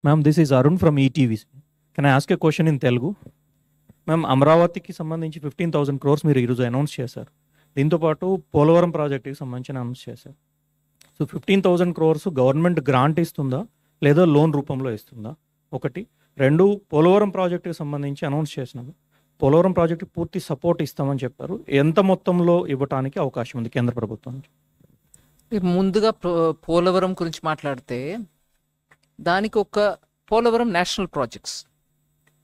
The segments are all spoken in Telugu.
Ma'am this is Arun from ETV. Can I ask a question in Telugu? Ma'am అమరావతికి సంబంధించి 15,000 crores మీరు ఈరోజు అనౌన్స్ చేశారు. దీంతోపాటు పోలవరం ప్రాజెక్టుకి సంబంధించి అనౌన్స్ చేశారు. సో 15,000 crores గవర్నమెంట్ గ్రాంట్ ఇస్తుందా లేదా లోన్ రూపంలో ఇస్తుందా? ఒకటి. రెండు, పోలవరం ప్రాజెక్టుకి సంబంధించి అనౌన్స్ చేసినారు. పోలవరం ప్రాజెక్టు పూర్తి సపోర్ట్ ఇస్తామని చెప్పారు. ఎంత మొత్తంలో ఇవ్వటానికి అవకాశం ఉంది కేంద్ర ప్రభుత్వం? ముందుగా పోలవరం గురించి మాట్లాడితే దానికి ఒక పోలవరం నేషనల్ ప్రాజెక్ట్స్,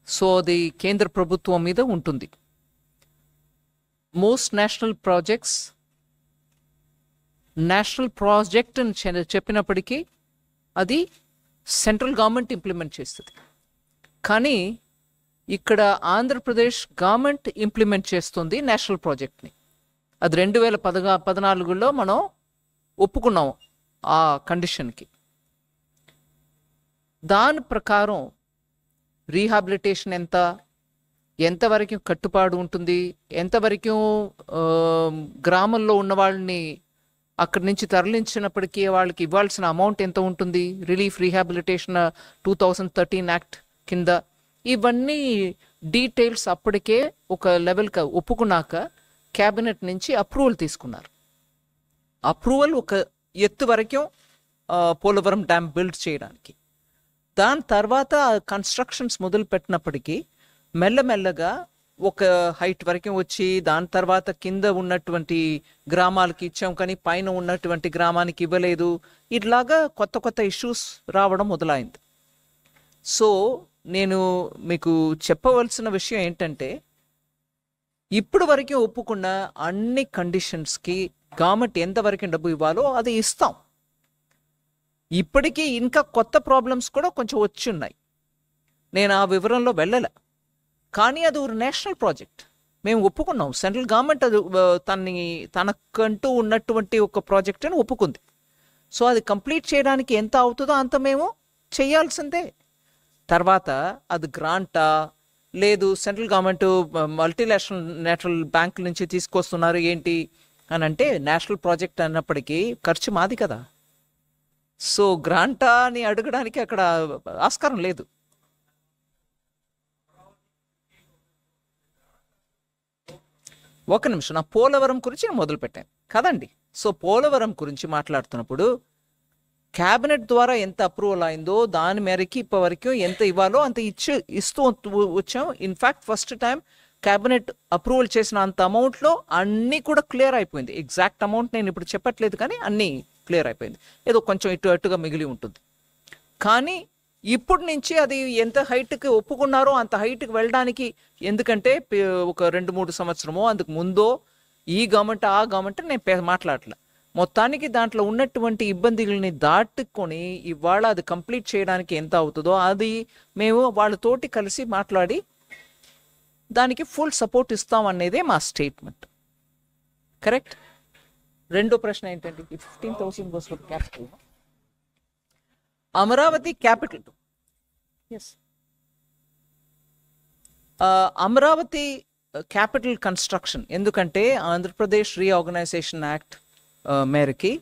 సో అది కేంద్ర ప్రభుత్వం మీద ఉంటుంది. మోస్ట్ నేషనల్ ప్రాజెక్ట్ అని చెప్పినప్పటికీ అది సెంట్రల్ గవర్నమెంట్ ఇంప్లిమెంట్ చేస్తుంది. కానీ ఇక్కడ ఆంధ్రప్రదేశ్ గవర్నమెంట్ ఇంప్లిమెంట్ చేస్తుంది నేషనల్ ప్రాజెక్ట్ని. అది 2014లో మనం ఒప్పుకున్నాం ఆ కండిషన్కి. దాని ప్రకారం రీహాబిలిటేషన్ ఎంతవరకు కట్టుబాటు ఉంటుంది, ఎంతవరకు గ్రామంలో ఉన్న వాళ్ళని అక్కడి నుంచి తరలించినప్పటికీ వాళ్ళకి ఇవ్వాల్సిన అమౌంట్ ఎంత ఉంటుంది, రిలీఫ్ రీహాబిలిటేషన్ 2013 యాక్ట్ కింద, ఇవన్నీ డీటెయిల్స్ అప్పటికే ఒక లెవెల్కి ఒప్పుకున్నాక క్యాబినెట్ నుంచి అప్రూవల్ తీసుకున్నారు. అప్రూవల్ ఒక ఎత్తు వరకు పోలవరం డ్యామ్ బిల్డ్ చేయడానికి. దాని తర్వాత కన్స్ట్రక్షన్స్ మొదలు పెట్టినప్పటికీ మెల్లమెల్లగా ఒక హైట్ వరకు వచ్చి దాని తర్వాత కింద ఉన్నటువంటి గ్రామాలకి ఇచ్చాం కానీ పైన ఉన్నటువంటి గ్రామానికి ఇవ్వలేదు. ఇట్లాగా కొత్త కొత్త ఇష్యూస్ రావడం మొదలైంది. సో నేను మీకు చెప్పవలసిన విషయం ఏంటంటే, ఇప్పుడు వరకు ఒప్పుకున్న అన్ని కండిషన్స్కి గవర్నమెంట్ ఎంతవరకు డబ్బు ఇవ్వాలో అది ఇస్తాం. ఇప్పటికీ ఇంకా కొత్త ప్రాబ్లమ్స్ కూడా కొంచెం వచ్చి ఉన్నాయి, నేను ఆ వివరంలో వెళ్ళలే. కానీ అది ఒక నేషనల్ ప్రాజెక్ట్, మేము ఒప్పుకున్నాం. సెంట్రల్ గవర్నమెంట్ అది తనకంటూ ఉన్నటువంటి ఒక ప్రాజెక్ట్ అని ఒప్పుకుంది. సో అది కంప్లీట్ చేయడానికి ఎంత అవుతుందో అంత మేము చేయాల్సిందే. తర్వాత అది గ్రాంటా లేదు సెంట్రల్ గవర్నమెంట్ మల్టీనేషనల్ బ్యాంకుల నుంచి తీసుకొస్తున్నారు ఏంటి అని అంటే, నేషనల్ ప్రాజెక్ట్ అన్నప్పటికీ ఖర్చు మాది కదా. సో గ్రాంటా అని అడగడానికి అక్కడ ఆస్కారం లేదు. ఒక నిమిషం, నా పోలవరం గురించి నేను మొదలు పెట్టాను కదండి. సో పోలవరం గురించి మాట్లాడుతున్నప్పుడు క్యాబినెట్ ద్వారా ఎంత అప్రూవల్ అయిందో దాని మేరకి ఇప్పటివరకు ఎంత ఇవ్వాలో అంత ఇస్తూ వచ్చాం. In fact first time cabinet approval చేసిన అంత అమౌంట్లో అన్నీ కూడా క్లియర్ అయిపోయింది. ఎగ్జాక్ట్ అమౌంట్ నేను ఇప్పుడు చెప్పట్లేదు కానీ అన్నీ క్లియర్ అయిపోయింది. ఏదో కొంచెం అటుగా మిగిలి ఉంటుంది. కానీ ఇప్పటి నుంచి అది ఎంత హైట్కి ఒప్పుకున్నారో అంత హైట్కి వెళ్ళడానికి, ఎందుకంటే ఒక 2-3 సంవత్సరమో అందుకు ముందో ఈ గవర్నమెంట్ ఆ గవర్నమెంట్ నేను మాట్లాడలే. మొత్తానికి దాంట్లో ఉన్నటువంటి ఇబ్బందులని దాటుకొని ఇవాళ అది కంప్లీట్ చేయడానికి ఎంత అవుతుందో అది మేము వాళ్ళతోటి కలిసి మాట్లాడి దానికి ఫుల్ సపోర్ట్ ఇస్తాం అనేదే మా స్టేట్మెంట్. కరెక్ట్. రెండో ప్రశ్న ఏంటంటే, 15,000 goes for capital. Amaravati capital. Yes, Amaravati capital construction, ఎందుకంటే ఆంధ్రప్రదేశ్ రీఆర్గనైజేషన్ యాక్ట్ మేరకి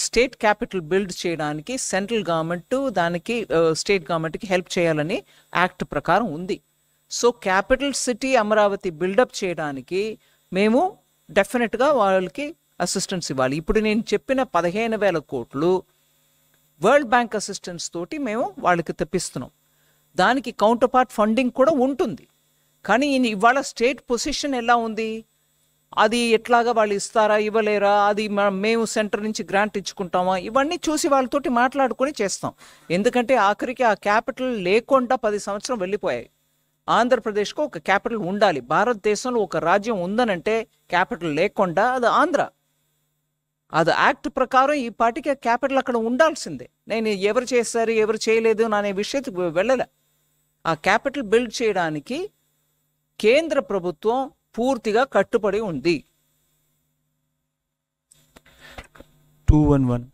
స్టేట్ క్యాపిటల్ బిల్డ్ చేయడానికి సెంట్రల్ గవర్నమెంట్ దానికి స్టేట్ గవర్నమెంట్కి హెల్ప్ చేయాలని యాక్ట్ ప్రకారం ఉంది. So capital city Amaravati buildup చేయడానికి మేము డెఫినెట్గా వాళ్ళకి అసిస్టెన్స్ ఇవ్వాలి. ఇప్పుడు నేను చెప్పిన 15,000 కోట్లు వరల్డ్ బ్యాంక్ అసిస్టెన్స్ తోటి మేము వాళ్ళకి తెప్పిస్తున్నాం. దానికి కౌంటర్ పార్ట్ ఫండింగ్ కూడా ఉంటుంది. కానీ ఇవాళ స్టేట్ పొజిషన్ ఎలా ఉంది, అది ఎట్లాగా వాళ్ళు ఇస్తారా ఇవ్వలేరా, అది మేము సెంటర్ నుంచి గ్రాంట్ ఇచ్చుకుంటామా, ఇవన్నీ చూసి వాళ్ళతోటి మాట్లాడుకొని చేస్తాం. ఎందుకంటే ఆఖరికి ఆ క్యాపిటల్ లేకుండా 10 సంవత్సరం వెళ్ళిపోయాయి. ఆంధ్రప్రదేశ్కు ఒక క్యాపిటల్ ఉండాలి. భారతదేశంలో ఒక రాజ్యం ఉందనంటే క్యాపిటల్ లేకుండా అది ఆంధ్ర. అది యాక్ట్ ప్రకారం ఈ పార్టీకి క్యాపిటల్ అక్కడ ఉండాల్సిందే. నేను ఎవరు చేస్తారు ఎవరు చేయలేదు అనే విషయానికి వెళ్ళలే. ఆ క్యాపిటల్ బిల్డ్ చేయడానికి కేంద్ర ప్రభుత్వం పూర్తిగా కట్టుబడి ఉంది. 211